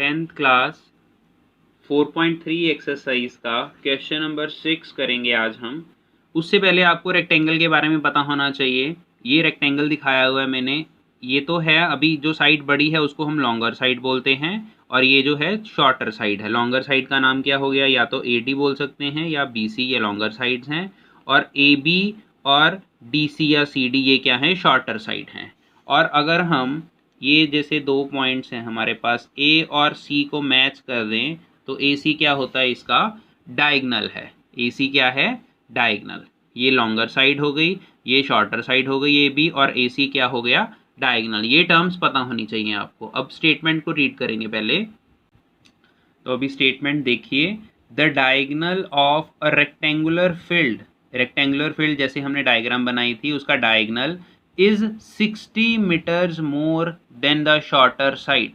10th class 4.3 exercise का question number 6 करेंगे आज हम। उससे पहले आपको रेक्टेंगल के बारे में पता होना चाहिए। ये रेक्टेंगल दिखाया हुआ है मैंने, ये तो है अभी जो साइड बड़ी है उसको हम लॉन्गर साइड बोलते हैं, और ये जो है शॉर्टर साइड है। लॉन्गर साइड का नाम क्या हो गया, या तो AD बोल सकते हैं या BC, ये लॉन्गर साइड्स हैं, और AB और DC या CD ये क्या है, शॉर्टर साइड हैं। और अगर हम ये जैसे दो पॉइंट्स हैं हमारे पास, A और C को मैच कर दें तो AC क्या होता है, इसका डायगनल है। AC क्या है, डायगनल। ये लॉन्गर साइड हो गई, ये शॉर्टर साइड हो गई AB, और AC क्या हो गया, डायगनल। ये टर्म्स पता होनी चाहिए आपको। अब स्टेटमेंट को रीड करेंगे पहले। तो अभी स्टेटमेंट देखिए, the diagonal of a rectangular field, rectangular field जैसे हमने डायग्राम बनाई थी उसका diagonal is 60 metres more than the shorter side.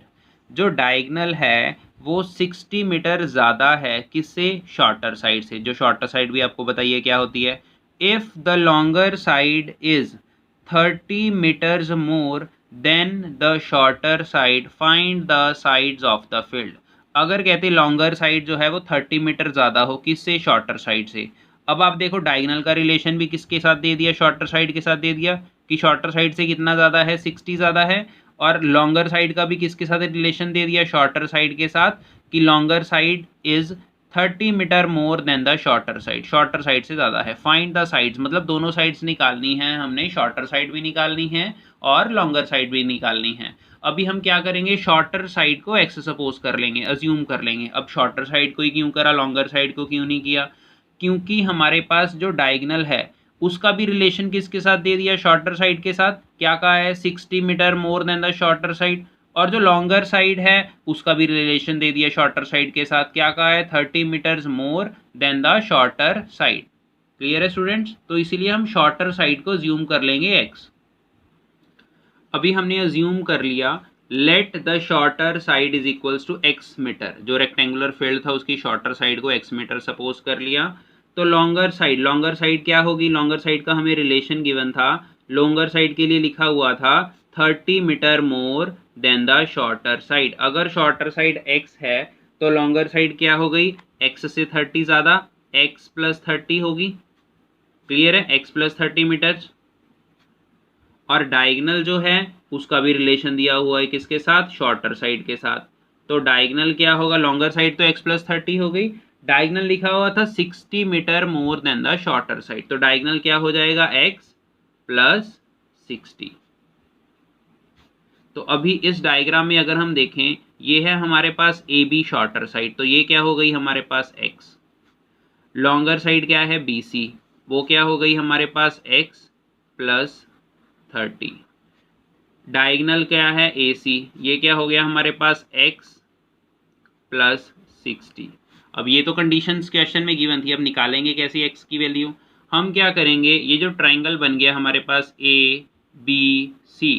जो डायगनल है वो 60 मीटर ज़्यादा है किससे, शॉर्टर साइड से। जो शॉर्टर साइड भी आपको बताइए क्या होती है। If the longer side is 30 metres more than the shorter side, find the sides of the field. अगर कहते लॉन्गर साइड जो है वो 30 मीटर ज़्यादा हो किससे, शॉर्टर साइड से। अब आप देखो डायगनल का रिलेशन भी किसके साथ दे दिया, शॉर्टर साइड के साथ दे दिया, कि शॉर्टर साइड से कितना ज़्यादा है, 60 ज़्यादा है। और लॉन्गर साइड का भी किसके साथ रिलेशन दे दिया, शॉर्टर साइड के साथ, कि longer side is 30 metre more than the shorter side, shorter side से ज़्यादा है। फाइंड द साइड्स मतलब दोनों साइड्स निकालनी है हमने, शॉर्टर साइड भी निकालनी है और लॉन्गर साइड भी निकालनी है। अभी हम क्या करेंगे, शॉर्टर साइड को एक्स सपोज कर लेंगे, अज्यूम कर लेंगे। अब शॉर्टर साइड को ही क्यों करा, लॉन्गर साइड को क्यों नहीं किया, क्योंकि हमारे पास जो डायगनल है उसका भी रिलेशन किसके साथ दे दिया, शॉर्टर साइड के साथ। क्या कहा है, 60 metre more than the shorter side. और जो लॉन्गर साइड है उसका भी रिलेशन दे दिया शॉर्टर साइड के साथ। क्या कहा है, 30 metres more than the shorter side. Clear है स्टूडेंट्स। तो इसीलिए हम शॉर्टर साइड को ज्यूम कर लेंगे एक्स। अभी हमने अज्यूम कर लिया let the shorter side is equals to x metre. जो रेक्टेंगुलर फील्ड था उसकी शॉर्टर साइड को एक्स मीटर सपोज कर लिया। तो लॉन्गर साइड क्या होगी, लॉन्गर साइड का हमें रिलेशन गिवन था, लॉन्गर साइड के लिए लिखा हुआ था 30 metre more than the shorter side. अगर शॉर्टर साइड एक्स है तो लॉन्गर साइड क्या हो गई, एक्स से 30 ज़्यादा, एक्स प्लस 30 होगी। क्लियर है, एक्स प्लस 30 मीटर्स। और डायगनल जो है उसका भी रिलेशन दिया हुआ है किसके साथ, शॉर्टर साइड के साथ। तो डायगनल क्या होगा, लॉन्गर साइड तो एक्स प्लस 30 हो गई, डायगनल लिखा हुआ था 60 metre more than the shorter side, तो डायगनल क्या हो जाएगा, एक्स प्लस 60। तो अभी इस डायग्राम में अगर हम देखें, ये है हमारे पास AB शॉर्टर साइड, तो ये क्या हो गई हमारे पास x। लॉन्गर साइड क्या है BC, वो क्या हो गई हमारे पास x प्लस 30। डायगनल क्या है AC, ये क्या हो गया हमारे पास x प्लस 60। अब ये तो कंडीशंस क्वेश्चन में गिवन थी, अब निकालेंगे कैसे x की वैल्यू। हम क्या करेंगे, ये जो ट्राइंगल बन गया हमारे पास ABC,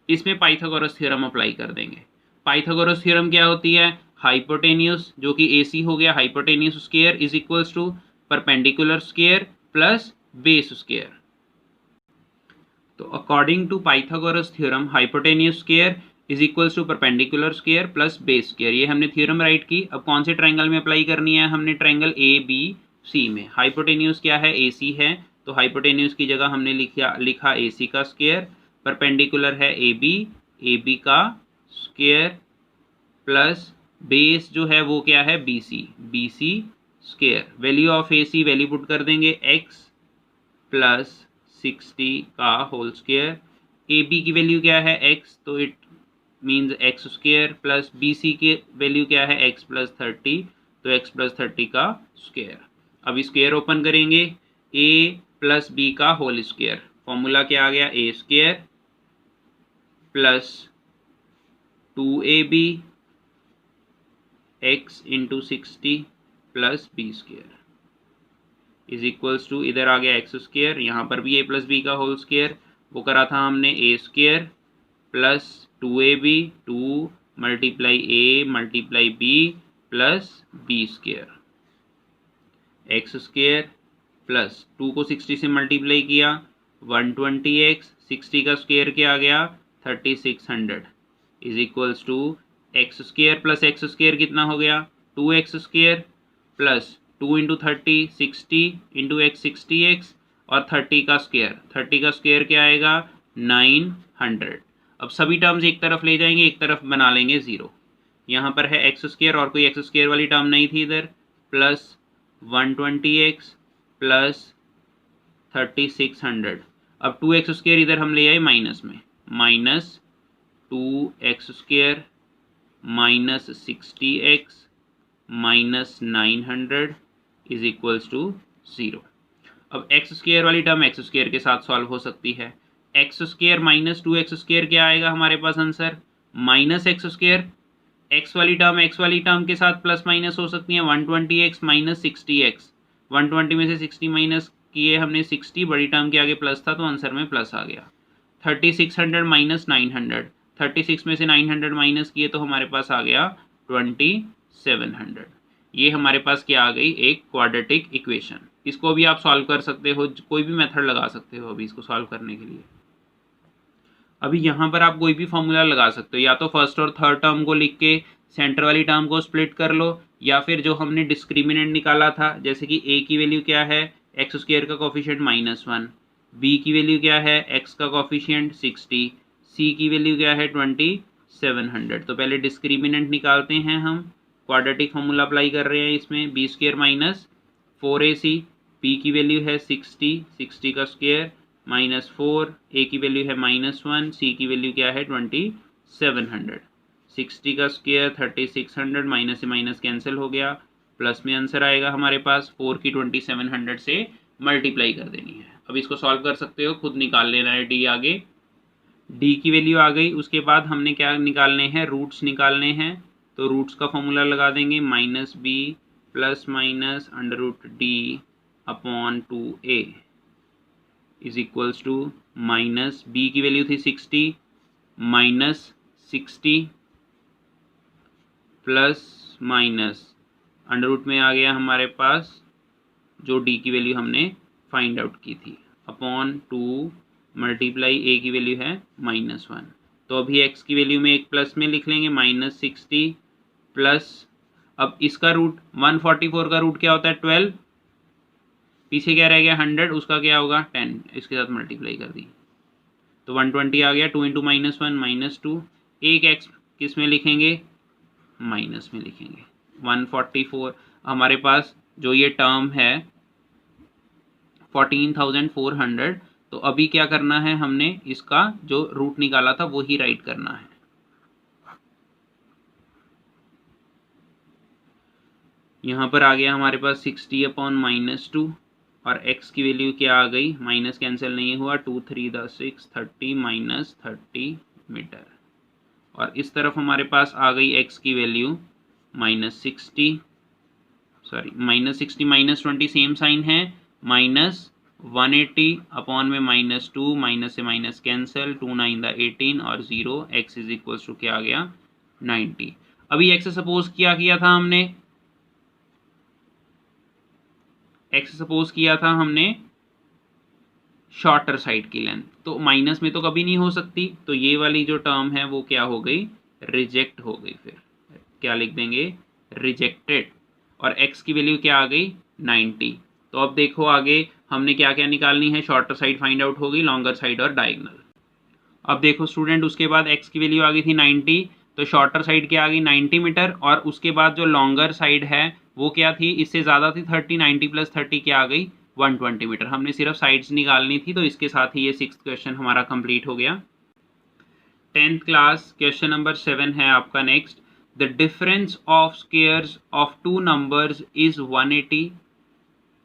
इसमें पाइथागोरस थ्योरम अप्लाई कर देंगे। पाइथागोरस थ्योरम क्या होती है, हाइपोटेन्यूस जो कि AC हो गया, hypotenuse square is equals to perpendicular square plus base square. तो according to Pythagoras theorem hypotenuse square is equals to perpendicular square plus base square. ये हमने थ्योरम राइट की। अब कौन से ट्रायंगल में अप्लाई करनी है, हमने ट्रायंगल ABC में। हाइपोटेन्यूस क्या है, AC है, तो हाइपोटेन्यूस की जगह हमने लिखा AC का स्क्वायर, परपेंडिकुलर है AB का स्क्वायर प्लस बेस जो है वो क्या है BC square. Value of AC value put कर देंगे x प्लस 60 का होल स्क्वायर। AB की वैल्यू क्या है x, तो it means x square plus BC की वैल्यू क्या है x प्लस 30, तो x प्लस 30 का स्क्वायर। अब स्क्वायर ओपन करेंगे, a प्लस b का होल स्क्वायर, फॉर्मूला क्या आ गया, a square plus 2ab x into 60 plus b square is equals to, इधर आ गया एक्स स्क्वायर, यहाँ पर भी a प्लस बी का होल स्क्वायर, वो करा था हमने a square plus 2ab, 2 multiply a multiply b plus b square, x square plus 2 को 60 से मल्टीप्लाई किया 120x, 60 का स्क्वायर क्या आ गया 3600 is equals to x square plus x square कितना हो गया 2x² plus 2 into 30 60 into x 60x और 30 का स्क्वेयर क्या आएगा 900। अब सभी टर्म्स एक तरफ ले जाएंगे, एक तरफ बना लेंगे 0। यहाँ पर है x² और कोई x² वाली टर्म नहीं थी इधर, प्लस 120x प्लस 3600। अब 2x² इधर हम ले आए माइनस में, minus 2x² minus 60x minus 900 is equals to 0। अब x² वाली टर्म x² के साथ सॉल्व हो सकती है। x² माइनस 2x² क्या आएगा हमारे पास आंसर माइनस x²। x वाली टर्म के साथ प्लस माइनस हो सकती है 120x माइनस 60x। 120 में से 60 माइनस किए हमने 60, बड़ी टर्म के आगे प्लस था तो आंसर में प्लस आ गया। 3600 माइनस 900, 36 में से 900 माइनस किए तो हमारे पास आ गया 2700। ये हमारे पास क्या आ गई एक क्वाड्रेटिक इक्वेशन। इसको भी आप सॉल्व कर सकते हो, कोई भी मेथड लगा सकते हो अभी इसको सॉल्व करने के लिए। अभी यहाँ पर आप कोई भी फॉर्मूला लगा सकते हो, या तो फर्स्ट और थर्ड टर्म को लिख के सेंटर वाली टर्म को स्प्लिट कर लो, या फिर जो हमने डिस्क्रिमिनेंट निकाला था जैसे कि a की वैल्यू क्या है x² का कोफिशिएंट -1, b की वैल्यू क्या है x का कोफिशिएंट 60, c की वैल्यू क्या है 2700। तो पहले डिस्क्रिमिनेंट निकालते हैं हम, क्वाड्रेटिक फॉर्मूला अप्लाई कर रहे हैं इसमें b² माइनस 4ac, b की वैल्यू है 60, 60 का स्क्वायर -4, a की वैल्यू है -1, c की वैल्यू क्या है 2700। 60 का स्क्वायर 3600, माइनस से माइनस कैंसिल हो गया, प्लस में आंसर आएगा हमारे पास 4 की 2700 से मल्टीप्लाई कर देनी है। अब इसको सॉल्व कर सकते हो, खुद निकाल लेना है d आगे। d की वैल्यू आ गई, उसके बाद हमने क्या निकालने हैं रूट्स निकालने हैं। तो रूट्स का फॉर्मूला लगा देंगे -b plus minus √d upon 2a is equals to minus b की वैल्यू थी 60 माइनस 60 प्लस माइनस √ में आ गया हमारे पास जो d की वैल्यू हमने फाइंड आउट की थी अपॉन 2 मल्टीप्लाई a की वैल्यू है -1। तो अभी x की वैल्यू में एक प्लस में लिख लेंगे -60 प्लस, अब इसका रूट 144 का रूट क्या होता है 12, पीछे क्या रह गया 100, उसका क्या होगा 10, इसके साथ मल्टीप्लाई कर दी तो 120 आ गया। 2 इंटू -1 -2, एक x किस में लिखेंगे माइनस में लिखेंगे 144। हमारे पास जो ये टर्म है 14,400, तो अभी क्या करना है हमने इसका जो रूट निकाला था वो ही राइट करना है। यहाँ पर आ गया हमारे पास 60 अपॉन -2 और x की वैल्यू क्या आ गई, माइनस कैंसिल नहीं हुआ, 2 3 × 6 30 -30 मीटर। और इस तरफ हमारे पास आ गई x की वैल्यू -60 -20 सेम साइन है, -180 अपॉन में -2, माइनस से माइनस कैंसिल, 2 9 × 18 और 0, x इज इक्वल्स टू क्या आ गया 90। अभी x सपोज किया था हमने, x सपोज किया था हमने शॉर्टर साइड की लेंथ, तो माइनस में तो कभी नहीं हो सकती, तो ये वाली जो टर्म है वो क्या हो गई रिजेक्ट हो गई। फिर क्या लिख देंगे रिजेक्टेड, और x की वैल्यू क्या आ गई 90। तो अब देखो आगे हमने क्या क्या निकालनी है, शॉर्टर साइड फाइंड आउट हो गई, लॉन्गर साइड और डायगोनल। अब देखो स्टूडेंट, उसके बाद x की वैल्यू आ गई थी 90, तो शॉर्टर साइड क्या आ गई 90 मीटर, और उसके बाद जो लॉन्गर साइड है वो क्या थी, इससे ज़्यादा थी 30, 90 + 30 क्या आ गई 120 मीटर। हमने सिर्फ साइड्स निकालनी थी, तो इसके साथ ही ये 6th क्वेश्चन हमारा कंप्लीट हो गया। 10th क्लास क्वेश्चन नंबर 7 है आपका next. The difference of squares of 2 numbers is 180।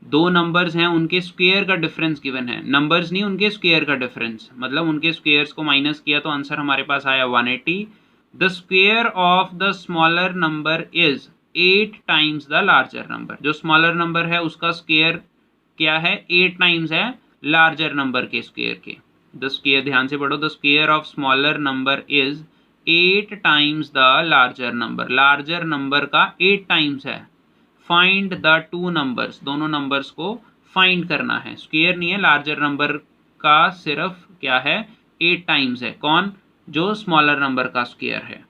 दो नंबर्स हैं, उनके स्क्वेयर का डिफरेंस गिवन है, नंबर्स नहीं उनके स्क्वेयर का डिफरेंस, मतलब उनके स्क्वेयर्स को माइनस किया तो आंसर हमारे पास आया 180। The square of the smaller number is 8 times the larger number. जो स्मॉलर नंबर है उसका स्क्वेयर क्या है 8 टाइम्स है लार्जर नंबर के स्क्वेयर के। द स्क्वेयर, ध्यान से पढ़ो, the square of smaller number is 8 times the larger number. Larger number का 8 टाइम्स है। फाइंड द 2 नंबर्स, दोनों नंबर्स को फाइंड करना है। स्क्वेयर नहीं है, लार्जर नंबर का सिर्फ क्या है 8 टाइम्स है, कौन जो स्मॉलर नंबर का स्क्वेयर है।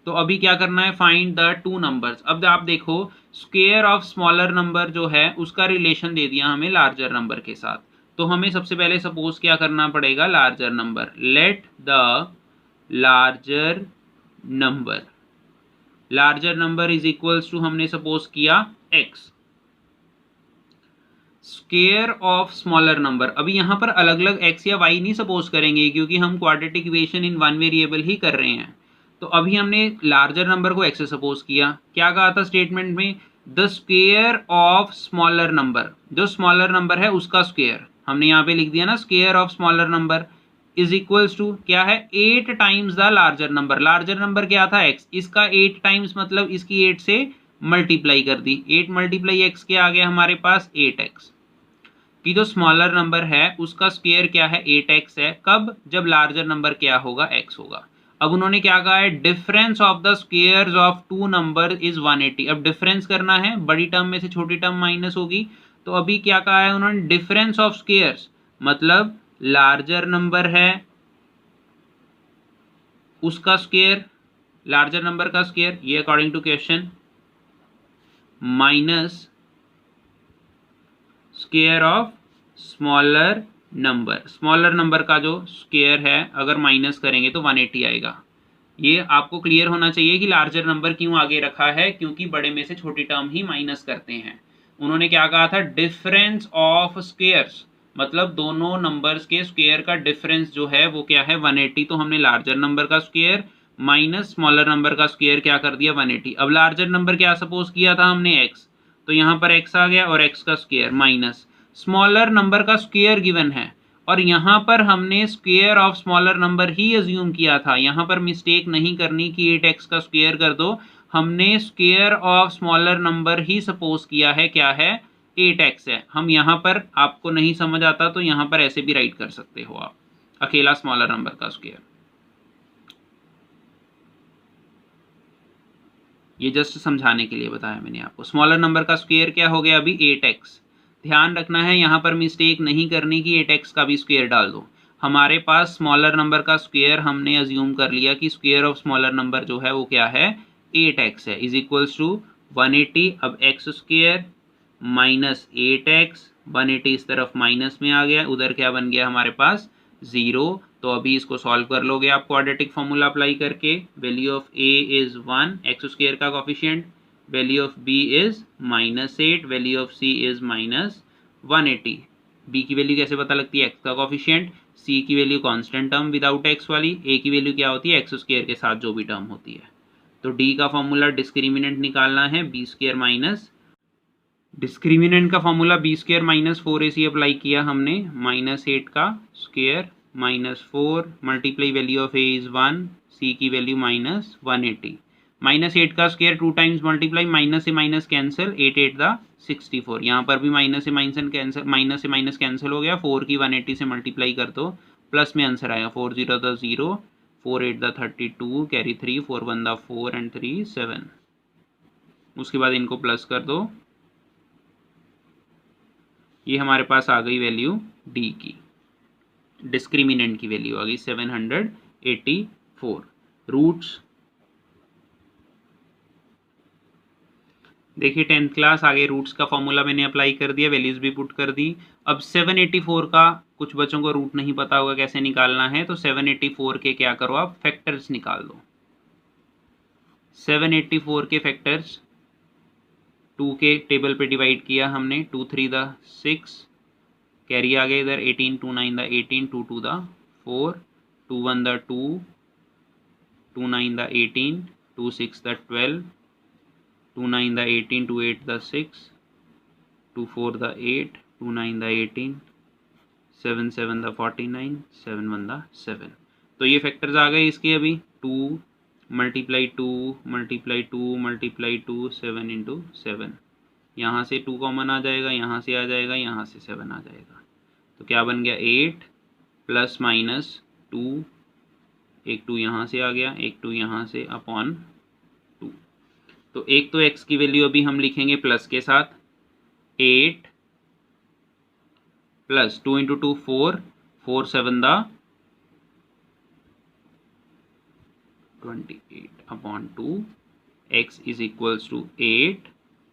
तो अभी क्या करना है, फाइंड द टू नंबर्स। अब आप देखो स्क्वायर ऑफ स्मॉलर नंबर जो है उसका रिलेशन दे दिया हमें लार्जर नंबर के साथ। तो हमें सबसे पहले सपोज क्या करना पड़ेगा, larger number, let the larger number, larger number is equals to हमने सपोज किया x, square of smaller number. अभी यहां पर अलग अलग x या y नहीं सपोज करेंगे क्योंकि हम quadratic equation in one variable ही कर रहे हैं। तो अभी हमने लार्जर नंबर को x से सपोज किया, क्या कहा था स्टेटमेंट में, the square of smaller number, जो स्मॉलर नंबर है उसका स्क्वायर, हमने यहाँ पे लिख दिया ना square of smaller number is equals to क्या है, 8 times the larger number. Larger number क्या था x, इसका 8 टाइम्स मतलब इसकी 8 से मल्टीप्लाई कर दी, 8 मल्टीप्लाई x के आ गया हमारे पास 8x, कि जो स्मॉलर नंबर है उसका स्क्वायर क्या है 8x है, कब, जब लार्जर नंबर क्या होगा x होगा। अब उन्होंने क्या कहा है, difference of the squares of two number is 180। अब डिफरेंस करना है, बड़ी टर्म में से छोटी टर्म माइनस होगी, तो अभी क्या कहा है उन्होंने, डिफरेंस ऑफ स्क्वायर्स मतलब लार्जर नंबर है उसका स्क्वायर, लार्जर नंबर का स्क्वायर, ये according to question, minus square of smaller number, smaller number का जो स्क्वायर है अगर माइनस करेंगे तो 180 आएगा। ये आपको क्लियर होना चाहिए कि लार्जर नंबर क्यों आगे रखा है, क्योंकि बड़े में से छोटी टर्म ही माइनस करते हैं। उन्होंने क्या कहा था, डिफरेंस ऑफ स्क्वायर्स मतलब दोनों नंबर्स के स्क्वायर का डिफरेंस जो है वो क्या है 180। तो हमने लार्जर नंबर का स्क्वायर माइनस स्मॉलर नंबर का स्क्वायर क्या कर दिया 180। अब लार्जर नंबर क्या सपोज किया था हमने x, तो यहाँ पर x आ गया और x का स्क्वायर माइनस स्मॉलर नंबर का स्क्वायर गिवन है, और यहाँ पर हमने square of smaller number he assume किया था। यहाँ पर मिस्टेक नहीं करनी कि 8x का स्क्वायर कर दो, हमने square of smaller number he suppose किया है, क्या है 8x है। हम यहाँ पर आपको नहीं समझ आता तो यहाँ पर ऐसे भी राइट कर सकते हो आप, अकेला स्मॉलर नंबर का स्क्वायर। ये जस्ट समझाने के लिए बताया मैंने आपको। स्मॉलर नंबर का स्क्वायर क्या हो गया अभी 8x। ध्यान रखना है यहाँ पर मिस्टेक नहीं करनी कि 8x का भी स्क्वायर डाल दो। हमारे पास स्मॉलर नंबर का स्क्वायर हमने अज्यूम कर लिया कि स्क्वायर ऑफ स्मॉलर नंबर जो है वो क्या है 8x है, इज इक्वल्स टू 180। अब x स्क्वायर माइनस 8x, 180 इस तरफ माइनस में आ गया, उधर क्या बन गया हमारे पास 0। तो अभी इसको सॉल्व कर लोगे आप क्वाड्रेटिक फॉर्मूला अप्लाई करके, value of a is 1, x square का coefficient, value of b is -8, value of c is -180। b की वैल्यू कैसे पता लगती है, x का कॉफिशिएंट, c की वैल्यू कांस्टेंट टर्म विदाउट x वाली, a की वैल्यू क्या होती है एक्स स्क्वायर के साथ जो भी टर्म होती है। तो d का फॉर्मूला डिस्क्रिमिनेंट निकालना है, b स्क्वायर माइनस, डिस्क्रिमिनेंट का formula B square minus 4ac apply किया हमने, -8 का square -4 multiply value of a is 1, c की वैल्यू -180, -8 का स्क्वायर 2 टाइम्स मल्टीप्लाई, माइनस से माइनस कैंसिल, 8 8 द 64, यहाँ पर भी माइनस से माइनस कैंसिल हो गया, 4 की 180 से मल्टीप्लाई कर दो, प्लस में आंसर आया 4 0 the 0, 4 8 the 32, carry 3, 4 1 the 4 and 3 7। उसके बाद इनको प्लस कर दो, ये हमारे पास आ गई वैल्यू डी की, डिस्क्रिमिनेंट की वैल्यू आ गई 784। रूट्स देखिए 10th क्लास, आगे रूट्स का फॉर्मूला मैंने अप्लाई कर दिया, वैल्यूज भी पुट कर दी। अब 784 का कुछ बच्चों को रूट नहीं पता होगा कैसे निकालना है, तो 784 के क्या करो आप फैक्टर्स निकाल दो। 784 के फैक्टर्स 2 के टेबल पे डिवाइड किया हमने, 2 3 द 6, कैरी आ गया इधर 18, 2 9 द 18, 2 2 द 4, 2 1 द 2, 2 9 the 18, 2 6 the 12, 2 9 the 18, 2 8 the 6, 2 4 the 8, 2 9 the 18, 7 7 the 49, 7 1 the 7। तो ये फैक्टर्स आ गए इसके अभी, 2 मल्टीप्लाई 2 मल्टीप्लाई 2 मल्टीप्लाई 2, 7 इंटू 7, यहाँ से 2 कॉमन आ जाएगा, यहाँ से आ जाएगा, यहाँ से 7 आ जाएगा, तो क्या बन गया 8 प्लस माइनस 2, एक 2 यहाँ से आ गया, एक 2 यहाँ से, अपॉन 2। तो एक तो x की वैल्यू अभी हम लिखेंगे प्लस के साथ, 8 प्लस 2 इंटू 2 4, 4 7 द 28, upon 2, x is equals to 8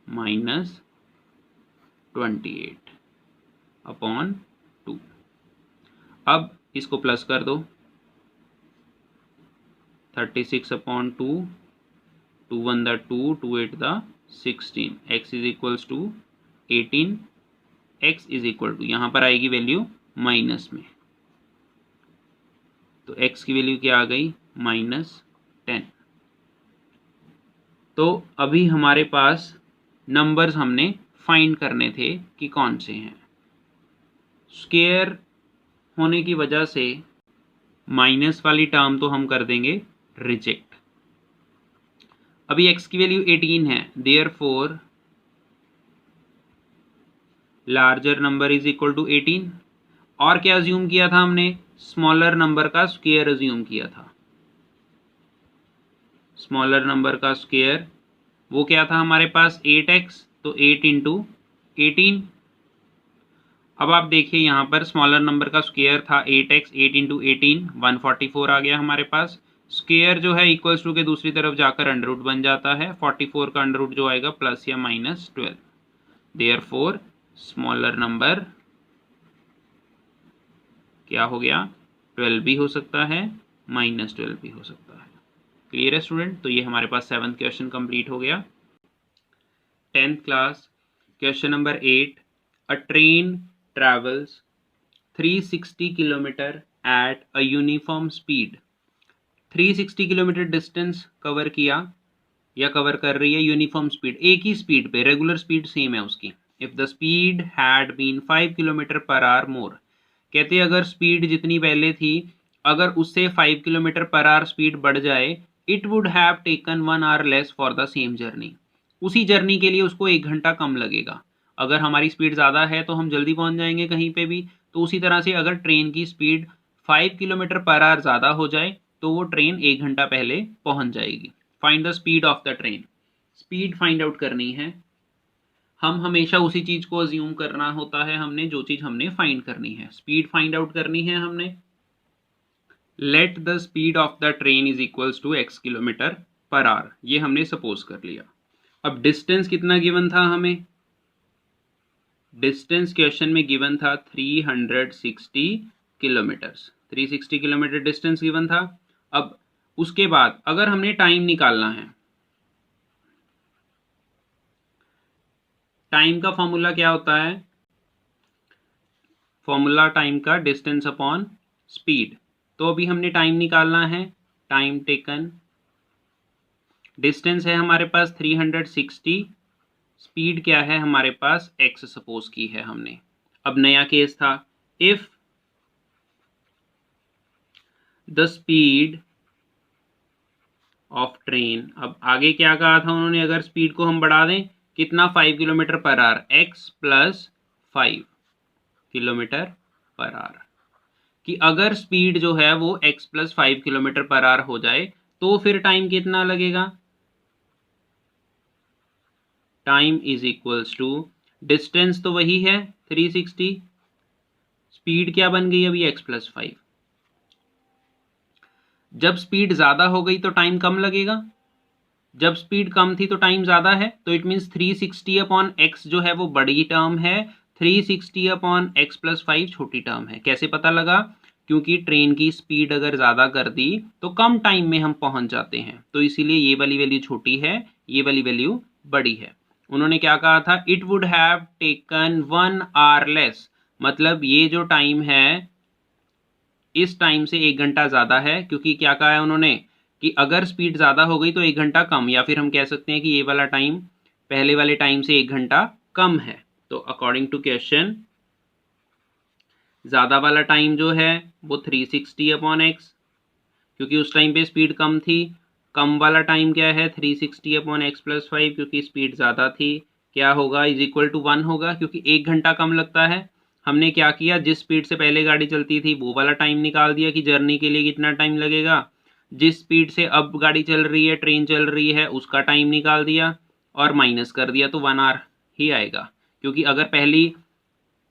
minus 28 upon 2। अब इसको प्लस कर दो, 36 अपॉन 2, 2 1 द 2, 2 8 द 16, x is equals to 18, x is equal to, यहाँ पर आएगी वैल्यू माइनस में, तो x की वैल्यू क्या आ गई -10। तो अभी हमारे पास नंबर्स हमने फाइंड करने थे कि कौन से हैं। स्क्वायर होने की वजह से माइनस वाली टर्म तो हम कर देंगे रिजेक्ट। अभी x की वैल्यू 18 है, therefore larger number is equal to 18। और क्या अज्यूम किया था हमने, स्मॉलर नंबर का स्क्वायर अज्यूम किया था। स्मॉलर नंबर का स्क्वायर वो क्या था हमारे पास 8x, तो 8 इंटू 18। अब आप देखिए यहाँ पर स्मॉलर नंबर का स्क्वायर था 8x, 8 इंटू 18 144 आ गया हमारे पास। स्क्वायर जो है इक्वल्स टू के दूसरी तरफ जाकर अंडर रूट बन जाता है, 44 का अंडर रूट जो आएगा प्लस या माइनस 12। देयरफॉर स्मॉलर नंबर क्या हो गया, 12 भी हो सकता है, -12 भी हो सकता है। क्लियर है स्टूडेंट? तो ये हमारे पास 7th क्वेश्चन कंप्लीट हो गया। 10th class question number 8, a train travels 360 kilometre at a uniform speed. 360 kilometre distance cover किया या कवर कर रही है यूनिफॉर्म स्पीड, एक ही स्पीड पे, रेगुलर स्पीड सेम है उसकी। If the speed had been 5 kilometre per hour more, कहते हैं अगर स्पीड जितनी पहले थी अगर उससे 5 किलोमीटर पर आवर स्पीड बढ़ जाए, it would have taken 1 hour less for the same journey. उसी जर्नी के लिए उसको 1 घंटा कम लगेगा। अगर हमारी स्पीड ज़्यादा है तो हम जल्दी पहुंच जाएंगे कहीं पे भी, तो उसी तरह से अगर ट्रेन की स्पीड 5 किलोमीटर पर आवर ज़्यादा हो जाए तो वो ट्रेन 1 घंटा पहले पहुंच जाएगी। Find the speed of the train, speed find out करनी है। हम हमेशा उसी चीज़ को अज्यूम करना होता है, हमने जो चीज़ हमने फाइंड करनी है, स्पीड फाइंड आउट करनी है हमने। Let the speed of the train is equals to x kilometre per hour, ये हमने सपोज कर लिया। अब डिस्टेंस कितना गिवन था हमें, डिस्टेंस क्वेश्चन में गिवन था 360 किलोमीटर्स, 360 किलोमीटर डिस्टेंस गिवन था। अब उसके बाद अगर हमने टाइम निकालना है, टाइम का फॉर्मूला क्या होता है, फॉर्मूला टाइम का डिस्टेंस अपॉन स्पीड। तो अभी हमने टाइम निकालना है, टाइम टेकन, डिस्टेंस है हमारे पास 360, स्पीड क्या है हमारे पास x सपोज की है हमने। अब नया केस था, if the speed of train, अब आगे क्या कहा था उन्होंने, अगर स्पीड को हम बढ़ा दें कितना 5 किलोमीटर पर आवर, x प्लस 5 किलोमीटर पर आवर, कि अगर स्पीड जो है वो x प्लस 5 किलोमीटर पर आवर हो जाए तो फिर टाइम कितना लगेगा, time is equals to, distance तो वही है 360, स्पीड क्या बन गई अभी x प्लस 5। जब स्पीड ज़्यादा हो गई तो टाइम कम लगेगा, जब स्पीड कम थी तो टाइम ज़्यादा है, तो इट मीन्स 360 अपॉन x जो है वो बड़ी टर्म है, 360 अपॉन x प्लस 5 छोटी टर्म है। कैसे पता लगा, क्योंकि ट्रेन की स्पीड अगर ज़्यादा कर दी तो कम टाइम में हम पहुंच जाते हैं, तो इसीलिए ये वाली वैल्यू छोटी है, ये वाली वैल्यू बड़ी है। उन्होंने क्या कहा था, it would have taken 1 hour less, मतलब ये जो टाइम है इस टाइम से 1 घंटा ज़्यादा है, क्योंकि क्या कहा है उन्होंने कि अगर स्पीड ज़्यादा हो गई तो 1 घंटा कम, या फिर हम कह सकते हैं कि ये वाला टाइम पहले वाले टाइम से 1 घंटा कम है। तो अकॉर्डिंग टू क्वेश्चन ज़्यादा वाला टाइम जो है वो 360 अपॉन एक्स, क्योंकि उस टाइम पे स्पीड कम थी। कम वाला टाइम क्या है 360 अपॉन एक्स प्लस 5, क्योंकि स्पीड ज़्यादा थी, क्या होगा इज इक्वल टू 1 होगा, क्योंकि 1 घंटा कम लगता है। हमने क्या किया, जिस स्पीड से पहले गाड़ी चलती थी वो वाला टाइम निकाल दिया कि जर्नी के लिए कितना टाइम लगेगा, जिस स्पीड से अब गाड़ी चल रही है, ट्रेन चल रही है, उसका टाइम निकाल दिया और माइनस कर दिया, तो 1 आवर ही आएगा। क्योंकि अगर पहली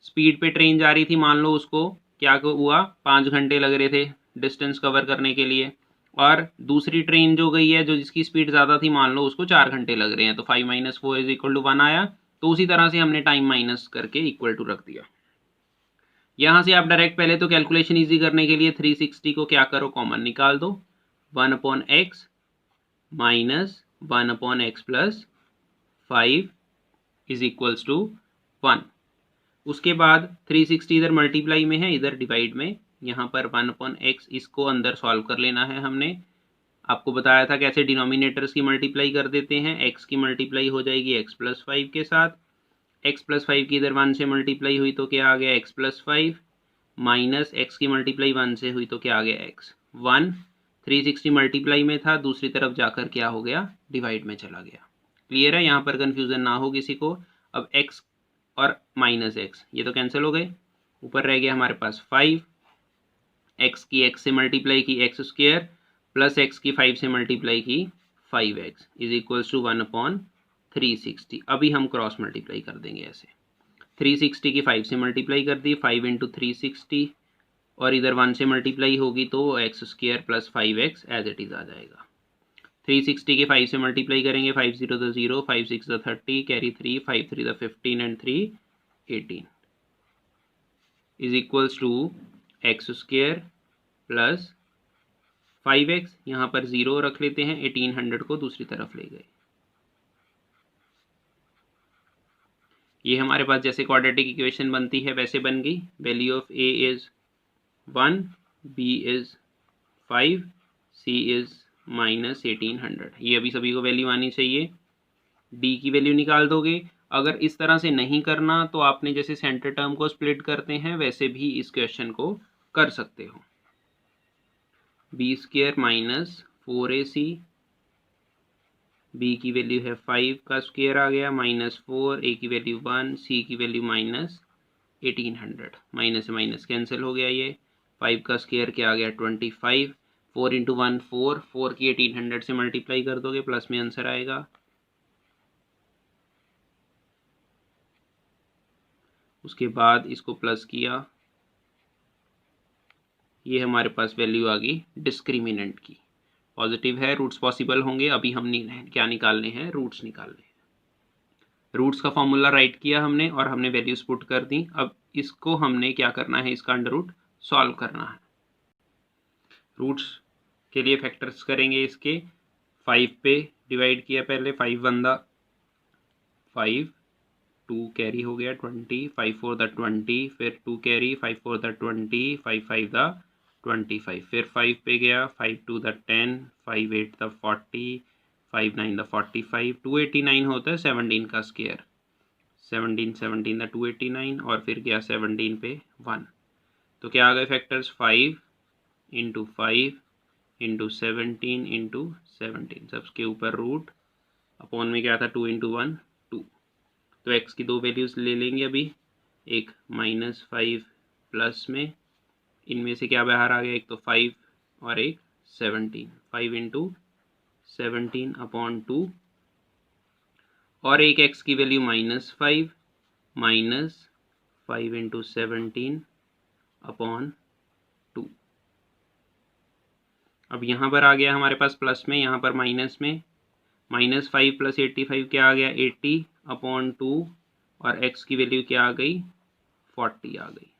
स्पीड पे ट्रेन जा रही थी, मान लो उसको क्या हुआ 5 घंटे लग रहे थे डिस्टेंस कवर करने के लिए, और दूसरी ट्रेन जो गई है जो जिसकी स्पीड ज़्यादा थी, मान लो उसको 4 घंटे लग रहे हैं, तो 5 - 4 = 1 आया। तो उसी तरह से हमने टाइम माइनस करके इक्वल टू रख दिया। यहाँ से आप डायरेक्ट पहले तो कैलकुलेशन ईजी करने के लिए 360 को क्या करो, कॉमन निकाल दो। 1/x minus 1/x plus 5 = 1। उसके बाद 360 इधर मल्टीप्लाई में है, इधर डिवाइड में। यहाँ पर 1/x इसको अंदर सॉल्व कर लेना है हमने। आपको बताया था कैसे डिनोमिनेटर्स की मल्टीप्लाई कर देते हैं। x की मल्टीप्लाई हो जाएगी x + 5 के साथ। x + 5 की इधर 1 से मल्टीप्लाई हुई तो क्या आ गया, x + 5 माइनस x की मल्टीप्लाई 1 से हुई तो क्या आ गया, x 1। 360 मल्टीप्लाई में था, दूसरी तरफ जाकर क्या हो गया, डिवाइड में चला गया। क्लियर है, यहाँ पर कन्फ्यूज़न ना हो किसी को। अब x और माइनस x ये तो कैंसिल हो गए, ऊपर रह गया हमारे पास 5। x की x से मल्टीप्लाई की x² प्लस x की 5 से मल्टीप्लाई की 5x = 1/360। अभी हम क्रॉस मल्टीप्लाई कर देंगे ऐसे। 360 की 5 से मल्टीप्लाई कर दी, 5 × 360, और इधर 1 से मल्टीप्लाई होगी तो x² plus 5x as it is आ जाएगा। 360 के 5 से मल्टीप्लाई करेंगे, 5 × 0 = 0, 5 × 6 = 30, carry 3, 5 × 3 = 15 and 3 18 = x² plus 5x। यहाँ पर 0 रख लेते हैं, 1800 को दूसरी तरफ ले गए। ये हमारे पास जैसे क्वाड्रेटिक इक्वेशन बनती है वैसे बन गई। Value of a is 1, b is 5, c is -1800। ये अभी सभी को वैल्यू आनी चाहिए। d की वैल्यू निकाल दोगे। अगर इस तरह से नहीं करना तो आपने जैसे सेंटर टर्म को स्प्लिट करते हैं वैसे भी इस क्वेश्चन को कर सकते हो। b² - 4ac, b की वैल्यू है 5 का स्क्वायर आ गया, -4, a की वैल्यू 1, c की वैल्यू -1800। माइनस से माइनस कैंसिल हो गया, ये 5 का स्क्वायर क्या आ गया, 25। 4 × 1 4, 4 की 1800 से मल्टीप्लाई कर दोगे, प्लस में आंसर आएगा। उसके बाद इसको प्लस किया, ये हमारे पास वैल्यू आ गई डिस्क्रिमिनेंट की, पॉजिटिव है, रूट्स पॉसिबल होंगे। अभी हम क्या निकालने हैं, रूट्स निकालने हैं। रूट्स का फॉर्मूला राइट किया हमने और हमने वैल्यूज पुट कर दी। अब इसको हमने क्या करना है, इसका अंडर रूट सॉल्व करना है। रूट्स के लिए फैक्टर्स करेंगे इसके। 5 पे डिवाइड किया पहले, 5 बंदा 5, 2 कैरी हो गया 20, 5 4 = 20, फिर 2 कैरी, 5 4 = 20, 5 5 = 25, फिर 5 पे गया, 5 2 = 10, 5 8 = 40, 5 9 = 45, 289 होता है 17 का स्क्वायर, 17 17 = 289, और फिर गया 17 पे 1। तो क्या आ गए फैक्टर्स, 5 × 5 × 17 × 17, सबके ऊपर रूट, अपॉन में क्या था, 2 × 1 2। तो x की दो वैल्यूज़ ले लेंगे अभी, एक -5 प्लस में, इनमें से क्या बाहर आ गया, एक तो 5 और एक 17, 5 × 17/2, और एक x की वैल्यू -5 -5 × 17/2। अब यहाँ पर आ गया हमारे पास प्लस में, यहाँ पर माइनस में, -5 + 85 क्या आ गया, 80/2, और x की वैल्यू क्या आ गई, 40 आ गई।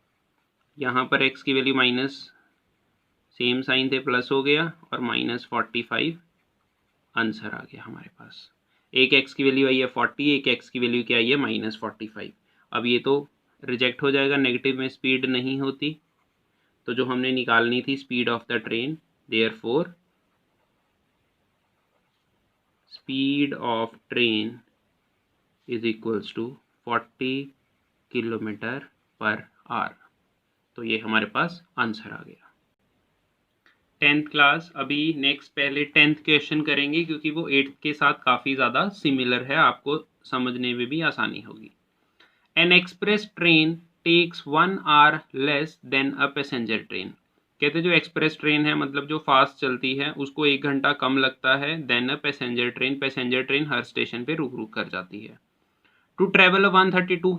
यहाँ पर x की वैल्यू माइनस, सेम साइन थे, प्लस हो गया, और -45 आंसर आ गया हमारे पास। एक x की वैल्यू आई है 40, एक x की वैल्यू क्या आई है, -45। अब ये तो रिजेक्ट हो जाएगा, नेगेटिव में स्पीड नहीं होती, तो जो हमने निकालनी थी speed of the train, therefore speed of train is equals to 40 km/h। तो ये हमारे पास आंसर आ गया। 10th क्लास, अभी नेक्स्ट पहले 10th क्वेश्चन करेंगे क्योंकि वो 8th के साथ काफ़ी ज़्यादा सिमिलर है, आपको समझने में भी आसानी होगी। An express train takes 1 hour less than a passenger train. कहते जो एक्सप्रेस ट्रेन है मतलब जो फास्ट चलती है उसको 1 घंटा कम लगता है than a passenger train. Passenger train हर स्टेशन पे रुक रुक कर जाती है। टू ट्रेवल 132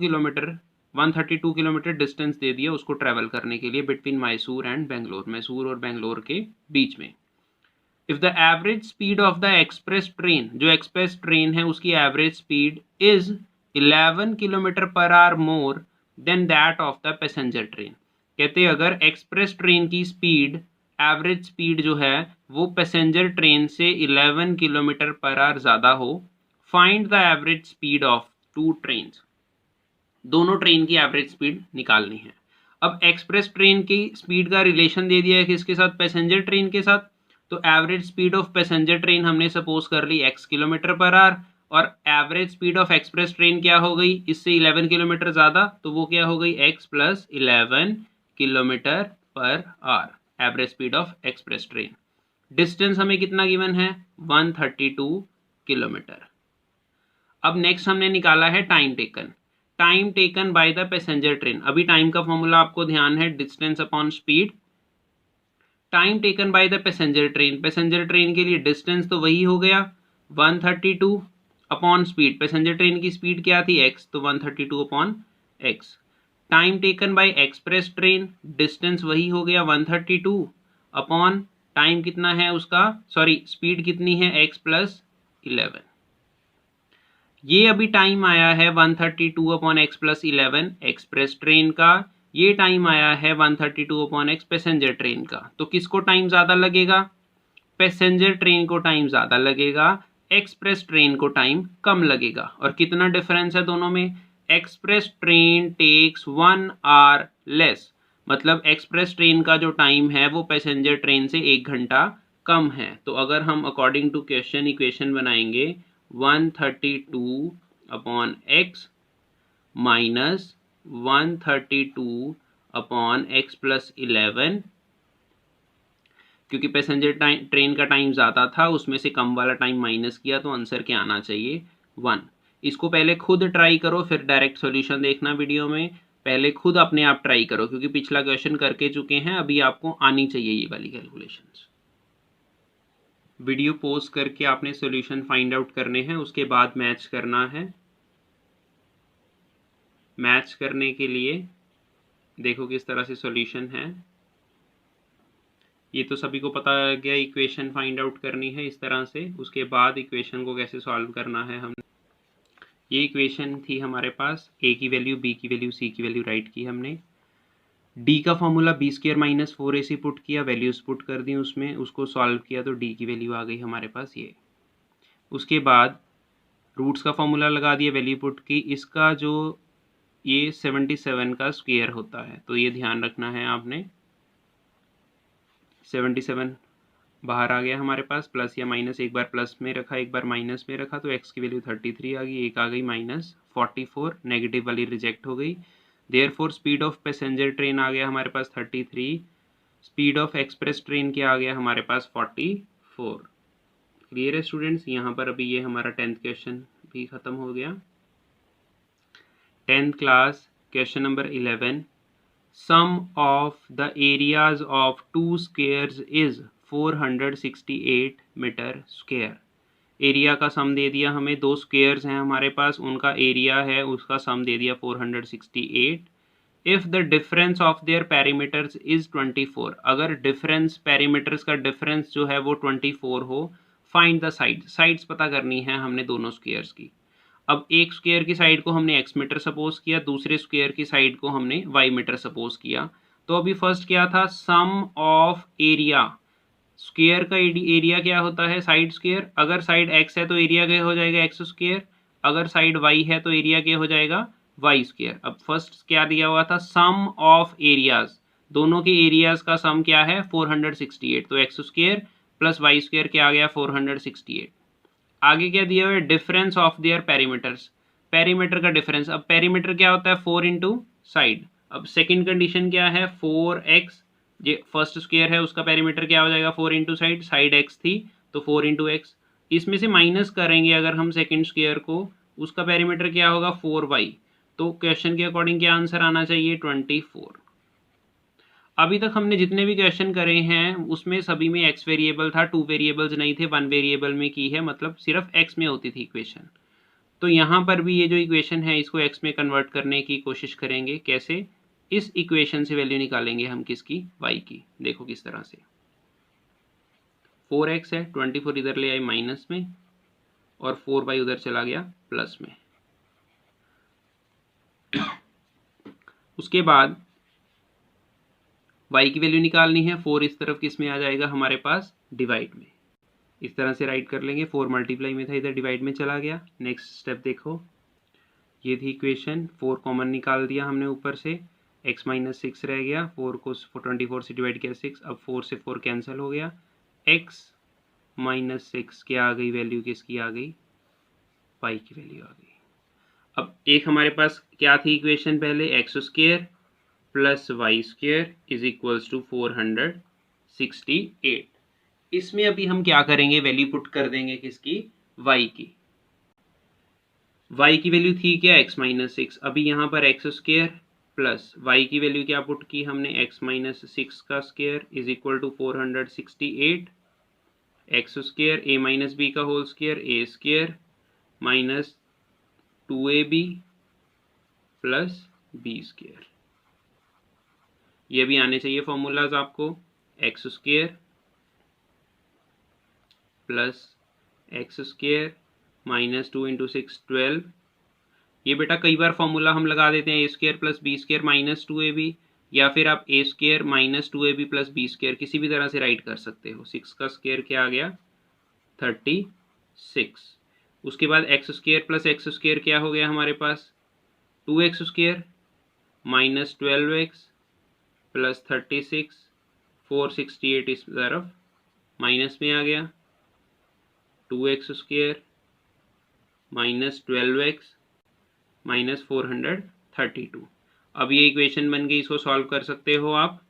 किलोमीटर डिस्टेंस दे दिया उसको ट्रैवल करने के लिए बिटवीन मैसूर एंड बेंगलोर, मैसूर और बेंगलोर के बीच में। If the average speed of the express train, जो एक्सप्रेस ट्रेन है उसकी average speed is 11 kilometre per hour more than that of the passenger train. कहते हैं अगर एक्सप्रेस ट्रेन की स्पीड, एवरेज स्पीड जो है वो पैसेंजर ट्रेन से 11 किलोमीटर पर आवर ज़्यादा हो, find the average speed of two train. दोनों ट्रेन की एवरेज स्पीड निकालनी है। अब एक्सप्रेस ट्रेन की स्पीड का रिलेशन दे दिया है किसके साथ, पैसेंजर ट्रेन के साथ। तो average speed of passenger train हमने सपोज कर ली x किलोमीटर पर आवर, और average speed of express train क्या हो गई, इससे 11 किलोमीटर ज़्यादा, तो वो क्या हो गई x plus 11 kilometre per our, average speed of express train. Distance हमें कितना गिवन है, 132 किलोमीटर। अब नेक्स्ट हमने निकाला है time taken, time taken by the passenger train. अभी टाइम का फॉर्मूला आपको ध्यान है, distance upon speed. Time taken by the passenger train, passenger train के लिए डिस्टेंस तो वही हो गया 132 अपॉन स्पीड, पैसेंजर ट्रेन की स्पीड क्या थी x, तो 132 upon x। Time taken by express train, distance वही हो गया 132 अपॉन टाइम कितना है उसका, सॉरी स्पीड कितनी है x प्लस 11। ये अभी टाइम आया है 132 upon x plus 11 express train का, ये टाइम आया है 132 अपॉन एक्स पैसेंजर ट्रेन का। तो किसको टाइम ज़्यादा लगेगा, पैसेंजर ट्रेन को टाइम ज़्यादा लगेगा, एक्सप्रेस ट्रेन को टाइम कम लगेगा। और कितना डिफरेंस है दोनों में, express train takes 1 hour less, मतलब एक्सप्रेस ट्रेन का जो टाइम है वो पैसेंजर ट्रेन से 1 घंटा कम है। तो अगर हम अकॉर्डिंग टू क्वेश्चन इक्वेशन बनाएंगे 132 upon x minus 132 upon x plus 11, क्योंकि पैसेंजर ट्रेन का टाइम ज़्यादा था उसमें से कम वाला टाइम माइनस किया, तो आंसर क्या आना चाहिए 1। इसको पहले खुद ट्राई करो, फिर डायरेक्ट सॉल्यूशन देखना वीडियो में। पहले खुद अपने आप ट्राई करो, क्योंकि पिछला क्वेश्चन करके चुके हैं, अभी आपको आनी चाहिए ये वाली कैलकुलेशंस। वीडियो पॉज करके आपने सॉल्यूशन फाइंड आउट करने हैं, उसके बाद मैच करना है। मैच करने के लिए देखो किस तरह से सॉल्यूशन है, ये तो सभी को पता लग गया, इक्वेशन फाइंड आउट करनी है इस तरह से, उसके बाद इक्वेशन को कैसे सॉल्व करना है। हम ये इक्वेशन थी हमारे पास, a की वैल्यू, b की वैल्यू, c की वैल्यू राइट की हमने, d का formula b square minus 4ac put किया, वैल्यूज पुट कर दी उसमें, उसको सॉल्व किया तो d की वैल्यू आ गई हमारे पास ये। उसके बाद रूट्स का फॉर्मूला लगा दिया, वैल्यू पुट की, इसका जो ये 77 का स्क्वायर होता है, तो ये ध्यान रखना है आपने। 77 बाहर आ गया हमारे पास, प्लस या माइनस, एक बार प्लस में रखा एक बार माइनस में रखा, तो x की वैल्यू 33 आ गई, एक आ गई माइनस 44, नेगेटिव वाली रिजेक्ट हो गई। Therefore speed of passenger train आ गया हमारे पास 33, स्पीड ऑफ एक्सप्रेस ट्रेन क्या आ गया हमारे पास 44। क्लियर है स्टूडेंट्स, यहाँ पर अभी ये हमारा 10th क्वेश्चन भी खत्म हो गया। 10th class question number 11, sum of the areas of 2 squares is 468 metre square. Area का सम दे दिया हमें, 2 स्क्वेयर्स हैं हमारे पास, उनका एरिया है, उसका सम दे दिया 468। If the difference of their perimeters is 24, अगर डिफरेंस पैरीमीटर्स का डिफरेंस जो है वो 24 हो, फाइंड द साइड, साइड्स पता करनी है हमने दोनों स्क्वेयर्स की। अब एक स्क्वायर की साइड को हमने x मीटर सपोज किया, दूसरे स्क्वायर की साइड को हमने y मीटर सपोज किया। तो अभी फर्स्ट क्या था, सम ऑफ एरिया, स्क्वायर का एरिया क्या होता है, साइड स्क्वायर, अगर साइड x है तो एरिया क्या हो जाएगा x स्क्वायर, अगर साइड y है तो एरिया क्या हो जाएगा y स्क्वायर। अब फर्स्ट क्या दिया हुआ था, सम ऑफ एरियाज, दोनों के एरियाज का सम क्या है 468, तो x square plus y square क्या आ गया 468। आगे क्या दिया हुआ है, difference of their perimeters, perimeter का डिफरेंस। अब पेरीमीटर क्या होता है 4 इंटू साइड। अब सेकेंड कंडीशन क्या है 4x, ये फर्स्ट स्क्वायर है उसका पेरीमीटर क्या हो जाएगा 4 इंटू साइड, साइड x थी तो 4 इंटू एक्स, इसमें से माइनस करेंगे अगर हम सेकेंड स्क्वायर को, उसका पेरीमीटर क्या होगा 4y, तो क्वेश्चन के अकॉर्डिंग क्या आंसर आना चाहिए 24। अभी तक हमने जितने भी क्वेश्चन करे हैं उसमें सभी में x वेरिएबल था, 2 वेरिएबल्स नहीं थे, 1 वेरिएबल में की है, मतलब सिर्फ x में होती थी इक्वेशन। तो यहाँ पर भी ये जो इक्वेशन है इसको x में कन्वर्ट करने की कोशिश करेंगे। कैसे, इस इक्वेशन से वैल्यू निकालेंगे हम किसकी, y की। देखो किस तरह से, 4x है, 24 इधर ले आए माइनस में और 4y उधर चला गया प्लस में। उसके बाद y की वैल्यू निकालनी है, 4 इस तरफ किस में आ जाएगा हमारे पास, डिवाइड में। इस तरह से राइट कर लेंगे, 4 मल्टीप्लाई में था इधर डिवाइड में चला गया। नेक्स्ट स्टेप देखो, ये थी इक्वेशन, 4 कॉमन निकाल दिया हमने ऊपर से, x माइनस 6 रह गया, 4 को 24 से डिवाइड किया 6, अब 4 से 4 कैंसिल हो गया, x माइनस 6 क्या आ गई वैल्यू, किसकी आ गई, y की वैल्यू आ गई। अब एक हमारे पास क्या थी इक्वेशन पहले, x square plus y square is equals to 468। इसमें अभी हम क्या करेंगे, वैल्यू पुट कर देंगे किसकी, y की। y की वैल्यू थी क्या, x माइनस 6, अभी यहाँ पर एक्स स्क्वायर प्लस y की वैल्यू क्या पुट की हमने, x माइनस 6 का square is equal to 468, x square a minus b का whole square a square minus 2ab plus b square. ये भी आने चाहिए फॉर्मूलाज आपको, x square plus x square minus 2 into 6 12। ये बेटा कई बार फॉर्मूला हम लगा देते हैं, a square plus b square minus 2ab, या फिर आप a square minus 2ab plus b square किसी भी तरह से राइट कर सकते हो। 6 का स्क्वायर क्या आ गया, 36। उसके बाद x square plus x square क्या हो गया हमारे पास, 2x square minus 12x plus 36, 468 इस तरफ माइनस में आ गया, 2x square minus 12x minus 432। अब ये इक्वेशन बन गई, इसको सॉल्व कर सकते हो आप,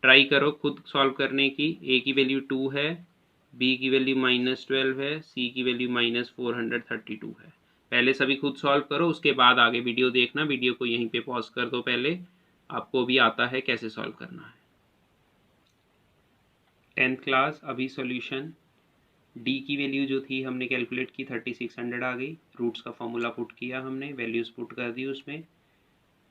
ट्राई करो खुद सॉल्व करने की। a की वैल्यू 2 है, b की वैल्यू माइनस 12 है, c की वैल्यू माइनस 432 है। पहले सभी खुद सॉल्व करो, उसके बाद आगे वीडियो देखना। वीडियो को यहीं पे पॉज कर दो, पहले आपको भी आता है कैसे सॉल्व करना है। 10th क्लास अभी सॉल्यूशन, d की वैल्यू जो थी हमने कैलकुलेट की 3600 आ गई, रूट्स का फॉर्मूला पुट किया हमने, वैल्यूज पुट कर दी उसमें,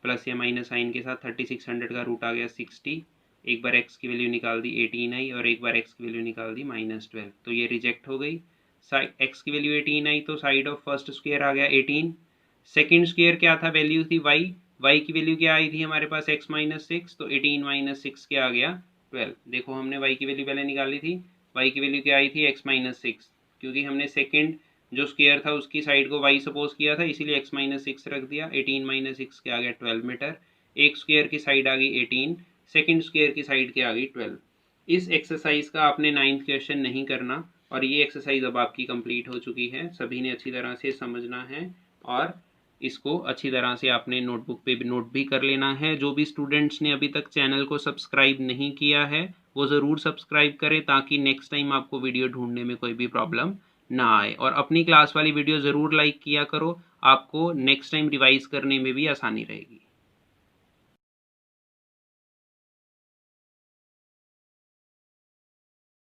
प्लस या माइनस साइन के साथ 3600 का रूट आ गया 60। एक बार x की वैल्यू निकाल दी 18 आई और एक बार x की वैल्यू निकाल दी माइनस 12, तो ये रिजेक्ट हो गई। x की वैल्यू 18 आई तो साइड ऑफ फर्स्ट स्क्वायर आ गया 18। सेकेंड स्क्वायर क्या था, वैल्यू थी y की वैल्यू क्या आई थी हमारे पास, x माइनस 6, तो 18 माइनस 6 क्या आ गया 12। देखो हमने y की वैल्यू पहले निकाली थी, y की वैल्यू क्या आई थी, x माइनस 6, क्योंकि हमने सेकेंड जो स्क्वायर था उसकी साइड को y सपोज किया था, इसीलिए x माइनस 6 रख दिया। 18 माइनस 6 क्या आ गया 12 मीटर। एक स्क्वायर की साइड आ गई 18, सेकेंड स्क्वायर की साइड क्या आ गई 12। इस एक्सरसाइज का आपने 9th क्वेश्चन नहीं करना, और ये एक्सरसाइज अब आपकी कंप्लीट हो चुकी है, सभी ने अच्छी तरह से समझना है और इसको अच्छी तरह से आपने नोटबुक पे भी नोट भी कर लेना है। जो भी स्टूडेंट्स ने अभी तक चैनल को सब्सक्राइब नहीं किया है वो ज़रूर सब्सक्राइब करें, ताकि नेक्स्ट टाइम आपको वीडियो ढूंढने में कोई भी प्रॉब्लम ना आए। और अपनी क्लास वाली वीडियो ज़रूर लाइक किया करो, आपको नेक्स्ट टाइम रिवाइज करने में भी आसानी रहेगी।